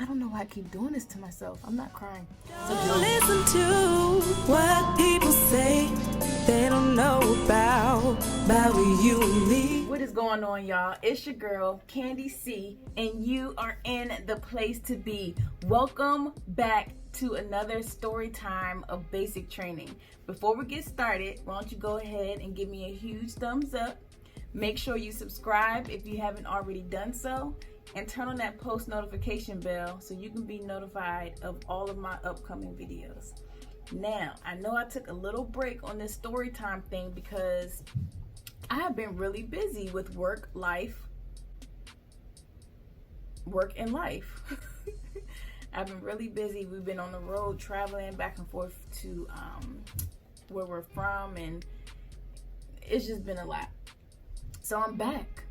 I don't know why I keep doing this to myself. I'm not crying. Don't listen to what people say. They don't know about you and me. What is going on, y'all? It's your girl, Candy C, and you are in the place to be. Welcome back to another story time of basic training. Before we get started, why don't you go ahead and give me a huge thumbs up. Make sure you subscribe if you haven't already done so, and turn on that post notification bell so you can be notified of all of my upcoming videos. Now, I know I took a little break on this story time thing because I have been really busy with work and life. I've been really busy. We've been on the road traveling back and forth to where we're from, and it's just been a lot. So I'm back.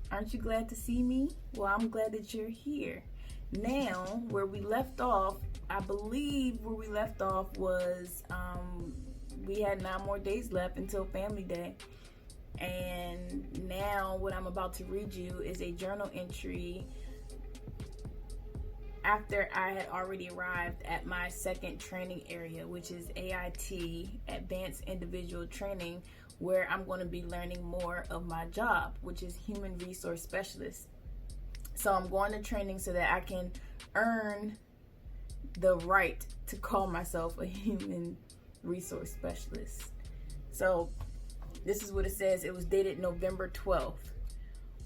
Aren't you glad to see me? Well, I'm glad that you're here. Now, where we left off, I believe where we left off was we had 9 more days left until Family Day. And now what I'm about to read you is a journal entry after I had already arrived at my second training area, which is AIT, Advanced Individual Training, where I'm going to be learning more of my job, which is Human Resource Specialist. So I'm going to training so that I can earn the right to call myself a Human Resource Specialist. So this is what it says. It was dated November 12th.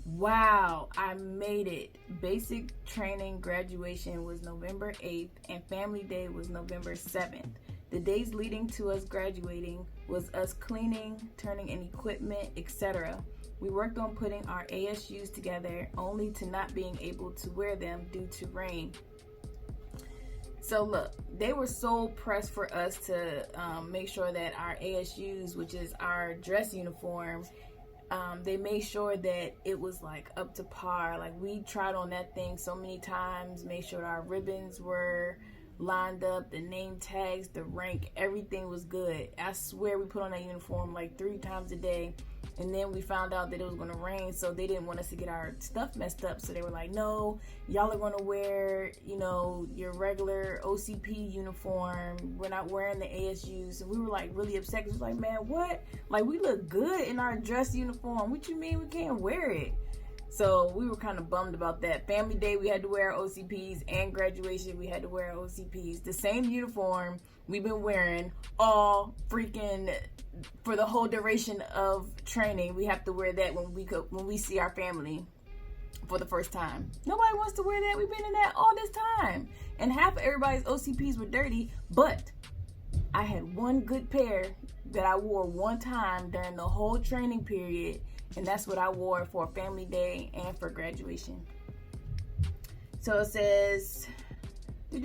Wow, I made it. Basic training graduation was November 8th and Family Day was November 7th. The days leading to us graduating was us cleaning, turning in equipment, etc. We worked on putting our ASUs together only to not being able to wear them due to rain. So look, they were so pressed for us to make sure that our ASUs, which is our dress uniform, they made sure that it was like up to par. Like, we tried on that thing so many times, made sure our ribbons were lined up, the name tags, the rank, everything was good. I swear we put on that uniform like 3 times a day, and then we found out that it was going to rain, so they didn't want us to get our stuff messed up. So they were like, no, y'all are going to wear, your regular OCP uniform. We're not wearing the ASUs. And we were like really upset because we was like, man, what? Like, we look good in our dress uniform. What you mean we can't wear it? So we were kind of bummed about that. Family Day, we had to wear OCPs, and graduation, we had to wear OCPs. The same uniform we've been wearing all freaking for the whole duration of training. We have to wear that when we see our family for the first time. Nobody wants to wear that. We've been in that all this time, and half of everybody's OCPs were dirty. But I had one good pair that I wore one time during the whole training period. And that's what I wore for Family Day and for graduation. So it says, we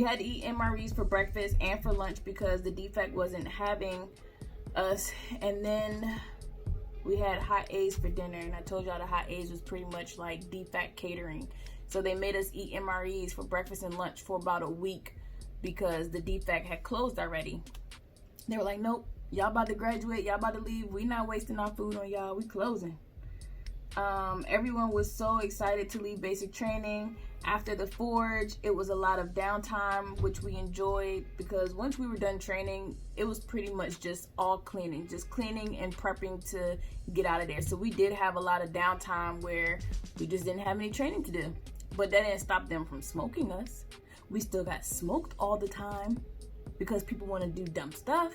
had to eat MREs for breakfast and for lunch because the defect wasn't having us. And then we had hot A's for dinner. And I told y'all the hot A's was pretty much like defect catering. So they made us eat MREs for breakfast and lunch for about a week because the defect had closed already. They were like, nope. Y'all about to graduate, y'all about to leave. We not wasting our food on y'all. We closing. Everyone was so excited to leave basic training. After the forge, it was a lot of downtime, which we enjoyed because once we were done training, it was pretty much just all cleaning. Just cleaning and prepping to get out of there. So we did have a lot of downtime where we just didn't have any training to do. But that didn't stop them from smoking us. We still got smoked all the time because people want to do dumb stuff.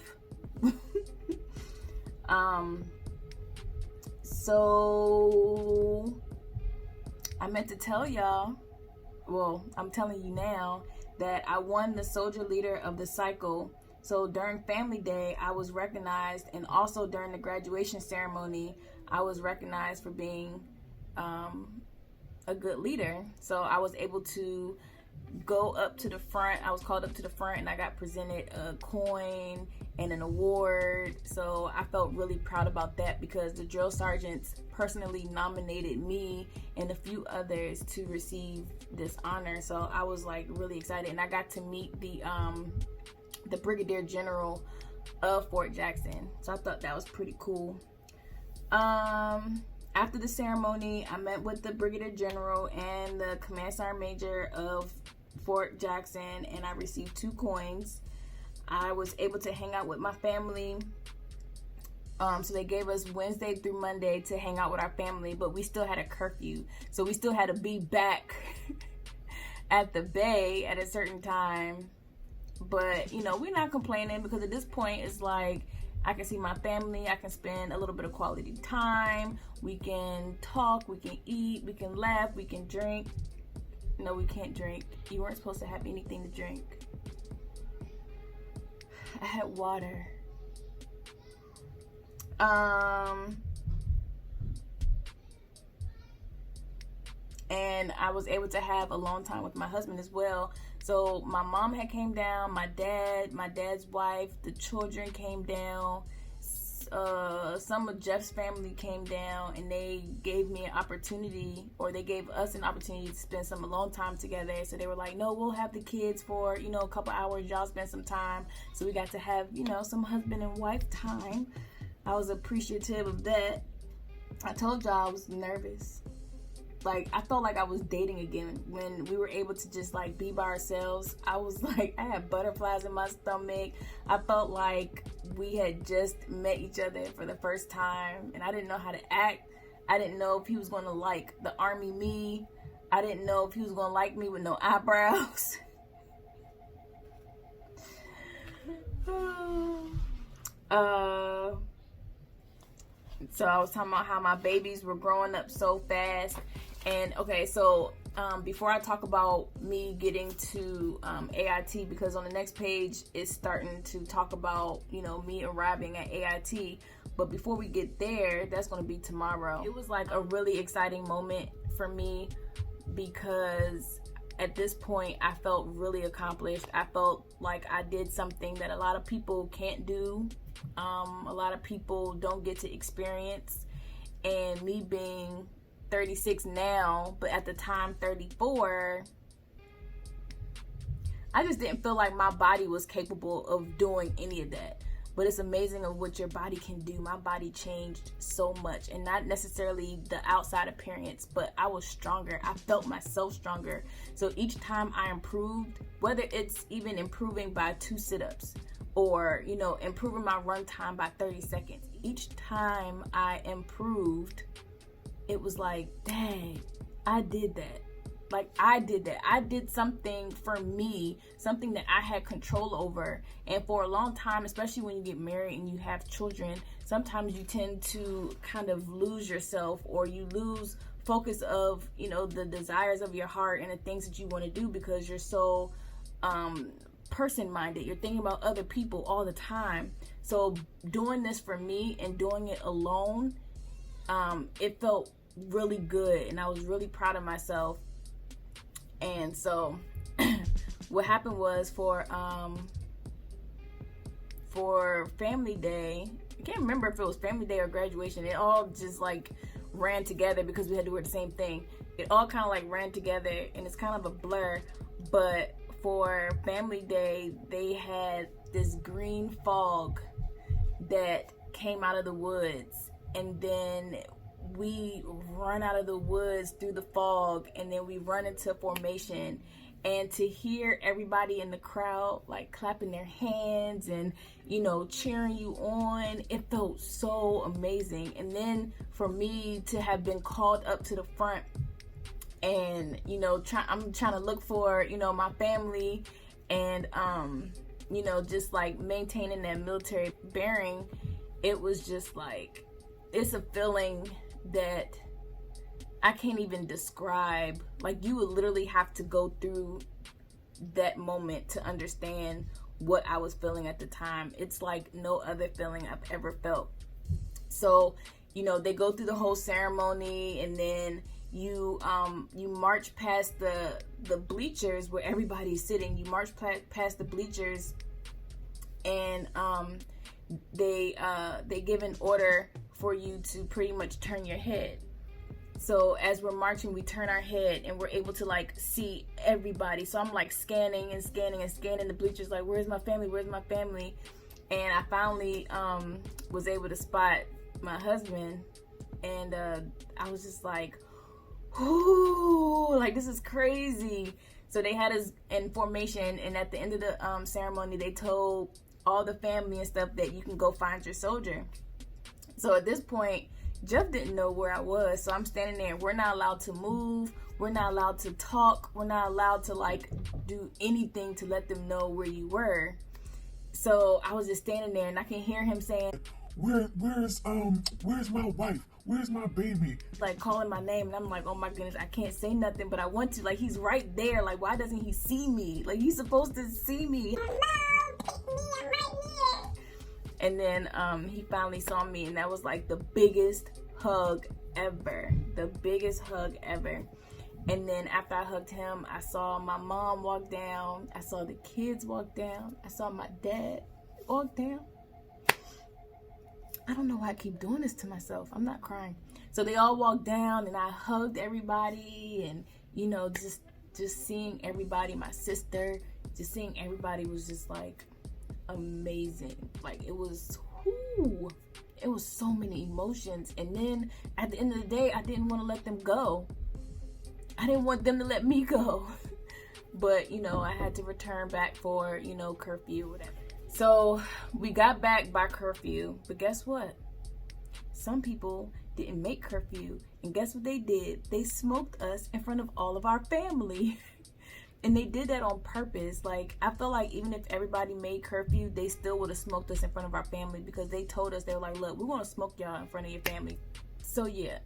So I meant to tell y'all, well, I'm telling you now, that I won the Soldier Leader of the Cycle. So during Family Day, I was recognized, and also during the graduation ceremony, I was recognized for being a good leader. So I was able to go up to the front. I was called up to the front, and I got presented a coin and an award. So I felt really proud about that because the drill sergeants personally nominated me and a few others to receive this honor. So I was like really excited, and I got to meet the Brigadier General of Fort Jackson. So I thought that was pretty cool. after the ceremony, I met with the Brigadier General and the Command Sergeant Major of Fort Jackson, and I received 2 coins. I was able to hang out with my family. So they gave us Wednesday through Monday to hang out with our family, but we still had a curfew. So we still had to be back at the bay at a certain time. But, you know, we're not complaining, because at this point it's like I can see my family, I can spend a little bit of quality time, we can talk, we can eat, we can laugh, we can drink. No, we can't drink. You weren't supposed to have anything to drink. I had water. And I was able to have a long time with my husband as well. So my mom had came down, my dad's wife, the children came down, some of Jeff's family came down, and they gave me an opportunity, or they gave us an opportunity to spend some alone time together. So they were like, no, we'll have the kids for, you know, a couple hours, y'all spend some time. So we got to have, you know, some husband and wife time. I was appreciative of that. I told y'all I was nervous. Like, I felt like I was dating again when we were able to just, like, be by ourselves. I was like, I had butterflies in my stomach. I felt like we had just met each other for the first time, and I didn't know how to act. I didn't know if he was going to like the army me. I didn't know if he was going to like me with no eyebrows. So I was talking about how my babies were growing up so fast. And okay, so before I talk about me getting to AIT, because on the next page it's starting to talk about, you know, me arriving at AIT. But before we get there, that's going to be tomorrow. It was like a really exciting moment for me, because at this point I felt really accomplished. I felt like I did something that a lot of people can't do. A lot of people don't get to experience. And me being 36 now, but at the time 34, I just didn't feel like my body was capable of doing any of that. But it's amazing of what your body can do. My body changed so much, and not necessarily the outside appearance, but I was stronger. I felt myself stronger. So each time I improved, whether it's even improving by 2 sit-ups, or, you know, improving my run time by 30 seconds, each time I improved, it was like, dang, I did that. Like, I did that. I did something for me, something that I had control over. And for a long time, especially when you get married and you have children, sometimes you tend to kind of lose yourself, or you lose focus of, you know, the desires of your heart and the things that you want to do, because you're so person-minded. You're thinking about other people all the time. So doing this for me and doing it alone, it felt really good, and I was really proud of myself. And so what happened was for family day, I can't remember if it was family day or graduation, it all just like ran together because we had to wear the same thing. It all kind of like ran together, and it's kind of a blur. But for family day, they had this green fog that came out of the woods, and then we run out of the woods through the fog, and then we run into formation. And to hear everybody in the crowd like clapping their hands and, you know, cheering you on, it felt so amazing. And then for me to have been called up to the front, and, you know, I'm trying to look for, you know, my family, and you know, just like maintaining that military bearing, it was just like, it's a feeling that I can't even describe. Like, you would literally have to go through that moment to understand what I was feeling at the time. It's like no other feeling I've ever felt. So, you know, they go through the whole ceremony, and then you march past the bleachers where everybody's sitting. You march past the bleachers, and they give an order for you to pretty much turn your head. So as we're marching, we turn our head, and we're able to like see everybody. So I'm like scanning the bleachers, like, where's my family, and I finally was able to spot my husband, And I was just like, ooh, like this is crazy. So they had us in formation, and at the end of the ceremony, they told all the family and stuff that you can go find your soldier. So at this point, Jeff didn't know where I was, so I'm standing there. We're not allowed to move. We're not allowed to talk. We're not allowed to like do anything to let them know where you were. So I was just standing there, and I can hear him saying, where's my wife? Where's my baby? Like calling my name, and I'm like, oh my goodness, I can't say nothing, but I want to. Like, he's right there. Like, why doesn't he see me? Like, he's supposed to see me. And then he finally saw me, and that was like the biggest hug ever. The biggest hug ever. And then after I hugged him, I saw my mom walk down. I saw the kids walk down. I saw my dad walk down. I don't know why I keep doing this to myself. I'm not crying. So they all walked down, and I hugged everybody, and you know, just seeing everybody, my sister, just seeing everybody was just like amazing. Like it was so many emotions. And then at the end of the day, I didn't want to let them go. I didn't want them to let me go. But you know, I had to return back for, you know, curfew or whatever. So we got back by curfew, but guess what? Some people didn't make curfew, and guess what they did? They smoked us in front of all of our family. And they did that on purpose. Like, I feel like even if everybody made curfew, they still would have smoked us in front of our family, because they told us, they were like, look, we want to smoke y'all in front of your family. So yeah,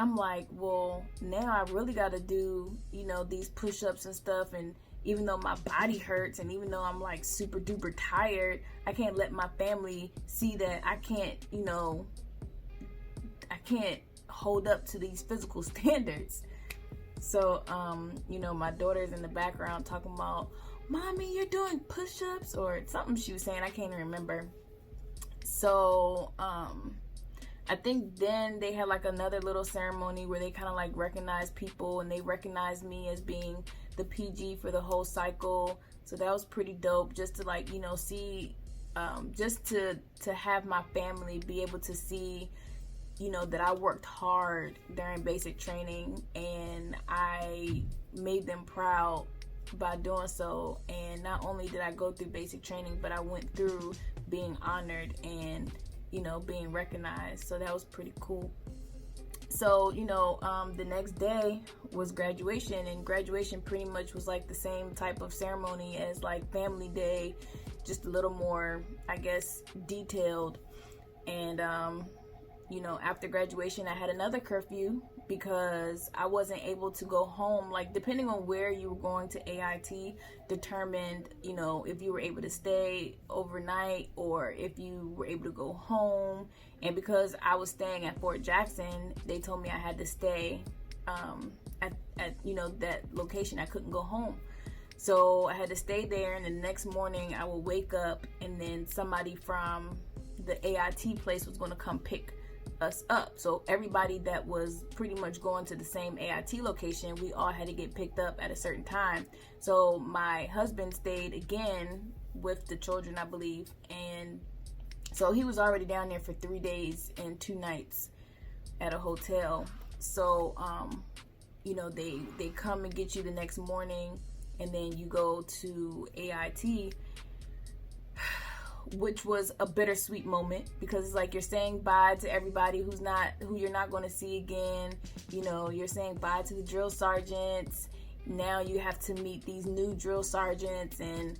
I'm like, well, now I really got to do, you know, these push-ups and stuff. And even though my body hurts, and even though I'm like super duper tired, I can't let my family see that I can't, you know, I can't hold up to these physical standards. So, you know, my daughter's in the background talking about, Mommy, you're doing push-ups, or something she was saying. I can't even remember. So, I think then they had like another little ceremony where they kind of like recognized people, and they recognized me as being the PG for the whole cycle. So that was pretty dope, just to like, you know, see, just to have my family be able to see, you know, that I worked hard during basic training, and I made them proud by doing so. And not only did I go through basic training, but I went through being honored and, you know, being recognized. So that was pretty cool. So, you know, the next day was graduation, and graduation pretty much was like the same type of ceremony as like family day, just a little more, I guess, detailed. And, you know, after graduation, I had another curfew because I wasn't able to go home. Like, depending on where you were going to AIT determined, you know, if you were able to stay overnight or if you were able to go home. And because I was staying at Fort Jackson, they told me I had to stay at you know, that location. I couldn't go home. So I had to stay there, and the next morning I would wake up, and then somebody from the AIT place was going to come pick us up. So everybody that was pretty much going to the same AIT location, we all had to get picked up at a certain time. So my husband stayed again with the children, I believe, and so he was already down there for 3 days and 2 nights at a hotel. So you know, they come and get you the next morning, and then you go to AIT, which was a bittersweet moment, because it's like you're saying bye to everybody who you're not going to see again. You know, you're saying bye to the drill sergeants. Now you have to meet these new drill sergeants, and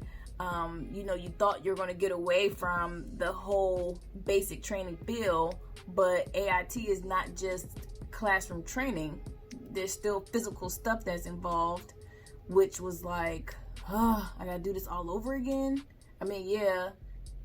you know, you thought you're going to get away from the whole basic training feel, but AIT is not just classroom training. There's still physical stuff that's involved, which was like, oh, I gotta do this all over again. I mean, yeah,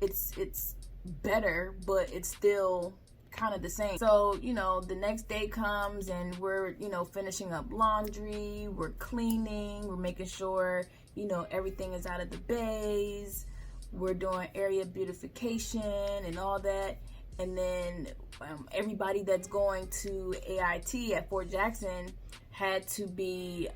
it's better, but it's still kind of the same. So, you know, the next day comes, and we're, you know, finishing up laundry, we're cleaning, we're making sure, you know, everything is out of the bays, we're doing area beautification and all that. And then everybody that's going to AIT at Fort Jackson had to be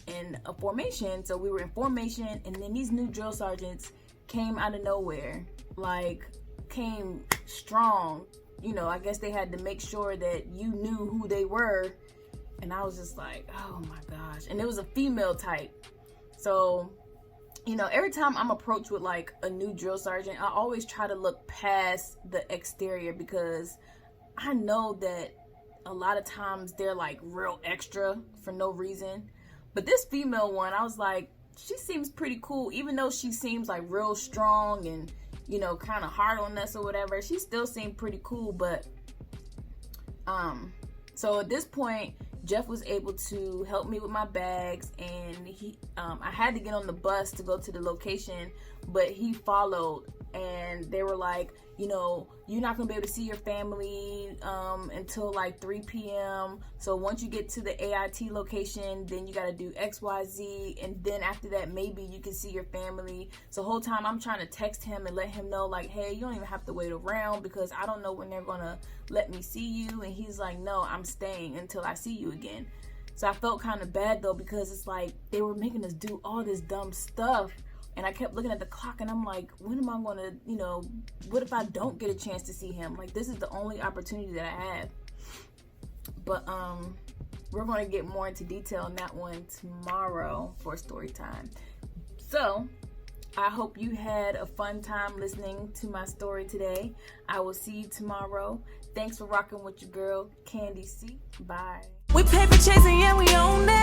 in a formation. So we were in formation, and then these new drill sergeants came out of nowhere, like came strong, you know, I guess they had to make sure that you knew who they were. And I was just like, oh my gosh. And it was a female type. So, you know, every time I'm approached with like a new drill sergeant, I always try to look past the exterior, because I know that a lot of times they're like real extra for no reason. But this female one, I was like, she seems pretty cool, even though she seems like real strong and, you know, kind of hard on us or whatever. She still seemed pretty cool. But so at this point, Jeff was able to help me with my bags, and I had to get on the bus to go to the location, but he followed, and they were like, you know, you're not gonna be able to see your family until like 3 p.m. So once you get to the AIT location, then you gotta do XYZ, and then after that, maybe you can see your family. So the whole time I'm trying to text him and let him know, like, hey, you don't even have to wait around, because I don't know when they're gonna let me see you. And he's like, no, I'm staying until I see you again. So I felt kind of bad though, because it's like they were making us do all this dumb stuff. And I kept looking at the clock, and I'm like, when am I going to, you know, what if I don't get a chance to see him? Like, this is the only opportunity that I have. But we're going to get more into detail on that one tomorrow for story time. So I hope you had a fun time listening to my story today. I will see you tomorrow. Thanks for rocking with your girl, Candy C. Bye. We paper chasing, yeah, we own it.